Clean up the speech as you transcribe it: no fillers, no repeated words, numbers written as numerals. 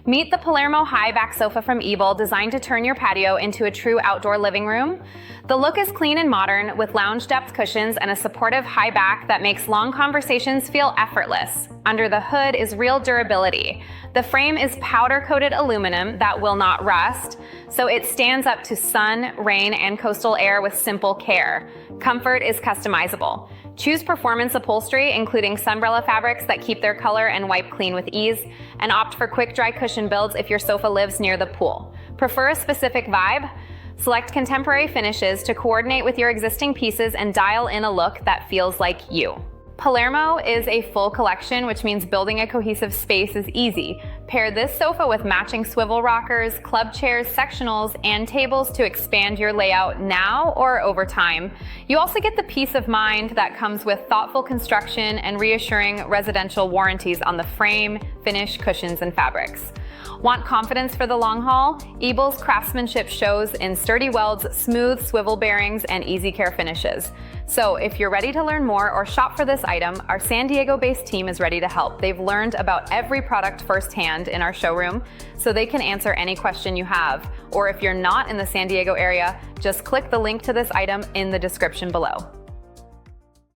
Meet the Palermo high back sofa from Ebel, designed to turn your patio into a true outdoor living room. The look is clean and modern, with lounge depth cushions and a supportive high back that makes long conversations feel effortless. Under the hood is real durability. The frame is powder-coated aluminum that will not rust, so it stands up to sun, rain, and coastal air with simple care. Comfort is customizable. Choose performance upholstery, including Sunbrella fabrics that keep their color and wipe clean with ease, and opt for quick dry cushion builds if your sofa lives near the pool. Prefer a specific vibe? Select contemporary finishes to coordinate with your existing pieces and dial in a look that feels like you. Palermo is a full collection, which means building a cohesive space is easy. Pair this sofa with matching swivel rockers, club chairs, sectionals, and tables to expand your layout now or over time. You also get the peace of mind that comes with thoughtful construction and reassuring residential warranties on the frame, finish, cushions, and fabrics. Want confidence for the long haul? Ebel's craftsmanship shows in sturdy welds, smooth swivel bearings, and easy care finishes. So if you're ready to learn more or shop for this item, our San Diego-based team is ready to help. They've learned about every product firsthand in our showroom, so they can answer any question you have. Or if you're not in the San Diego area, just click the link to this item in the description below.